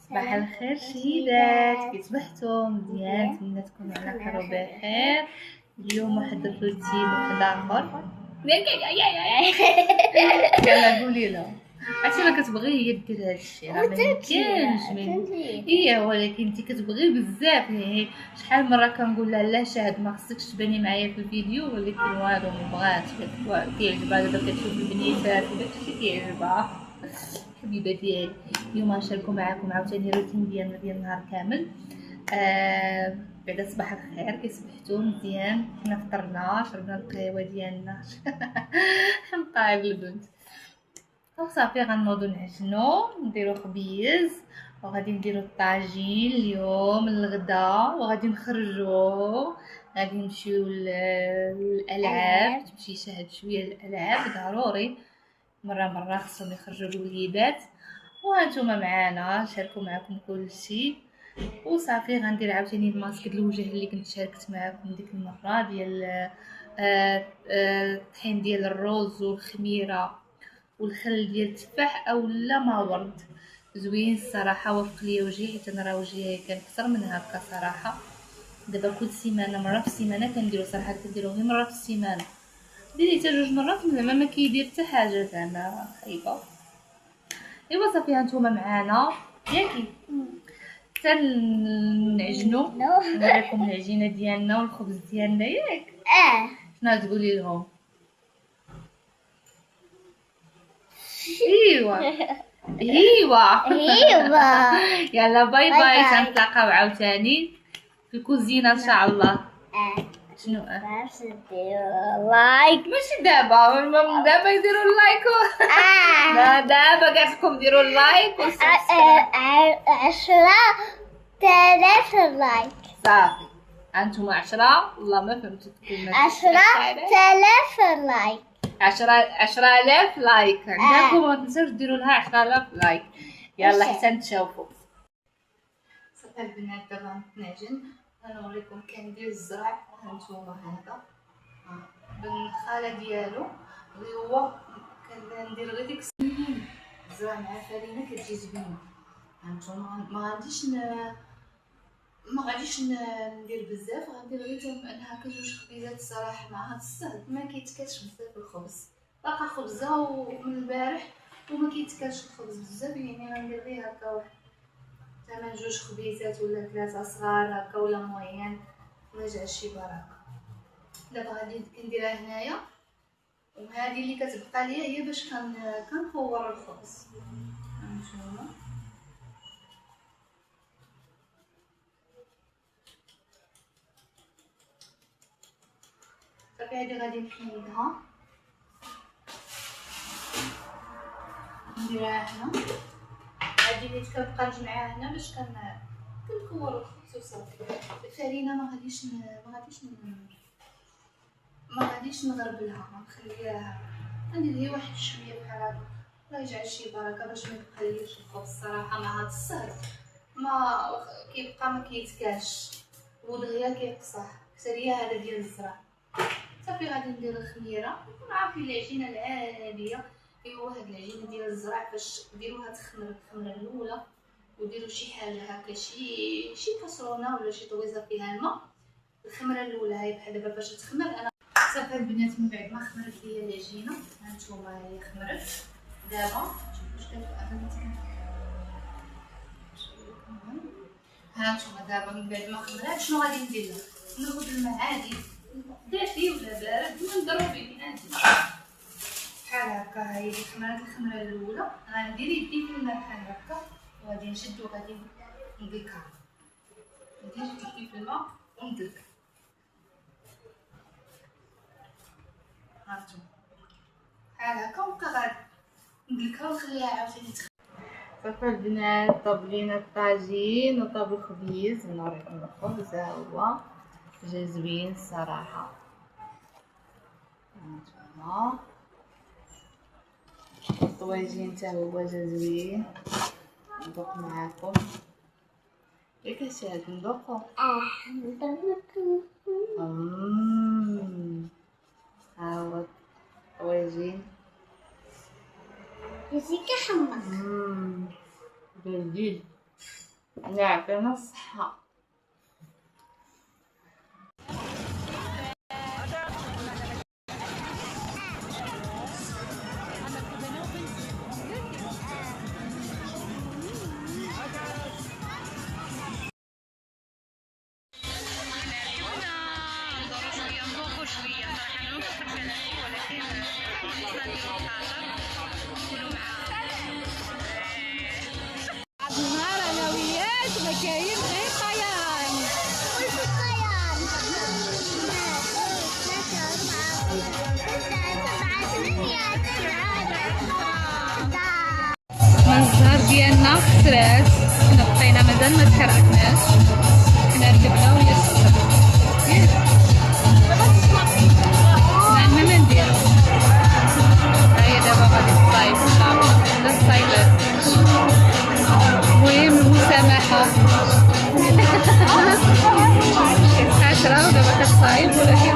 صباح الخير شهيدات، كي صبحتوا؟ مزيان، نتمنى تكونوا على خير وبخير. اليوم واحد الروتين واحد اخر. يلا قولي لهم. عرفتي ما كتبغي هي دير هادشي، راه ميمكنش ولكن انت كتبغي بزاف. يعني شحال مره كنقول لها لا شاهد ما خصكش تباني معايا في الفيديو، ولكن والو ما بغاتش. كيعجبها دابا كتشوف البنيتات وداكشي كيعجبها. حبيبه ديالي، اليوم غنشاركو معاكم عاوتاني روتين ديالنا ديال النهار كامل. بعدا صباح الخير، كي صبحتوا؟ مزيان، حنا فطرنا شربنا القهوه ديالنا. حمقى هاد البنت. وصافي غنوضو نعجنو نديرو خبيز، وغادي نديرو الطاجين اليوم الغدا، وغادي نخرجو، غادي نمشيو للالعاب. تمشي شاهد شويه للالعاب، ضروري مره خصهم يخرجوا الوليدات. وهانتوما معانا شاركوا معكم كلشي. وصافي غندير عاوتاني الماسك ديال الوجه اللي كنت شاركت معكم ديك المره ديال الطحين ديال الروز والخميره والخل ديال التفاح او لا ما ورد. زوين الصراحه، وفق ليا وجهي، حيت انا راه وجهي كان اكثر من هكا صراحه. دابا كل سيمانه مره في السيمانه كنديرو صراحه، كنديرو غير مره في السيمانه. ديري حتى 2 مرات زعما ما كيدير حتى حاجه زعما خايبه. ايوا صافي هانتوما معانا ياكي حتى نعجنو، نوريكم العجينه ديالنا والخبز ديالنا ياك. شنو تقولي لهم؟ ايوا يلا باي باي، تنتلاقاو عاوتاني في الكوزينه ان شاء الله. شنو ديروا لايك، ماشي دابا، دابا يديروا اللايك. لا دابا قالتلكم ديروا اللايك وسبسكرايب. 10,000 لايك. صافي انتم 10. والله ما فهمت الكلمه. 10,000 لايك. 10,000 لايك عندكم، ما تنساوش ديروا لها 10,000 لايك. يلا حتى نتشوفوا. صافي البنات دابا نعجن، غنوريكم كندير الزرع. هانتوما هذا بن الخاله ديالو، غير هو كندير غير ديك الزرع مع الفرينه كتجي زوينه. هانتوما ما غاديش ندير بزاف، غندير غير انها كجوج خبيزات الصراحه مع هاد الصهد. ما كيتكلش بزاف الخبز، باقا خبزه ومن البارح وما كيتكلش الخبز بزاف، يعني غندير غير هكا واحد ثمن 2 خبيزات ولا 3 صغار هكا ولا موين، ما جا شي بركه. دابا غادي كنديرها هنايا، وهذه اللي كتبقى ليا هي باش كنفور الخبز. هانتوما صافي هادي غادي نحيدها نديرها هنا. هادي اللي كنبقى نجمعها هنا باش كنكور الخبز وصافي. الفرينه ما غاديش نغربلها، غنخليها ندير هي واحد شويه بحال هكا، الله يجعل شي بركه باش ما يبقاليش الخبز الصراحه مع هاد الصهد. ما كيبقى ما كيتكاش ودغيا كيقصح. سريه هذا ديال الزرع. صافي غادي ندير الخميره. نكون عارفين العجينه العاديه، ايوا هاد العجينه ديال الزرع باش ديروها تخمر الخمره الاولى، وديروا شي حاجه هكا شي كاسرونه ولا شي طويزه فيها الماء. الخمره الاولى هي بحال دابا باش تخمر. انا صافي البنات من بعد ما خمرت ليا العجينه، هانتوما هي خمرت. دابا شوفوا واش هانتوما دابا من بعد ما خمرات شنو غادي ندير لها؟ ناخذ الماء عادي دافي ولا بارد ونضرب به عادي بحال هكا. هاهي خمرات الخمره الاولى، غندير يدي في الماء بحال هكا، وغادي نشد وغادي ندلكها. ندير يدي في الماء وندلك. هانتوما بحال هكا، ونبقى غادي ندلكها ونخليها عاوتاني تخمر. صافي البنات طاب لينا الطاجين وطاب الخبيز. نوريكم الخبز ها هو جا زوين الصراحه. هانتوما الطواجين حتى هو جا زوين. ندوق معاكم ياك هشام، ندوقو. ها هو الطواجين يزيك حمق. برديل. يعطينا الصحة. النهار انا وياك ما كاين غير طيران. وش الطيران؟ 3 4 5 6 7 8 9 10. الزهر ديالنا خسرات، حنا بقينا مازال ما تحركناش، حنا ركبنا وهي تسحب. ما عندنا ما نديرو. هاهي دابا غادي تصايب ان شاء الله، ولا تصايبات. المهم المسامحة. كانت 10 ودابا كتصايب ولكن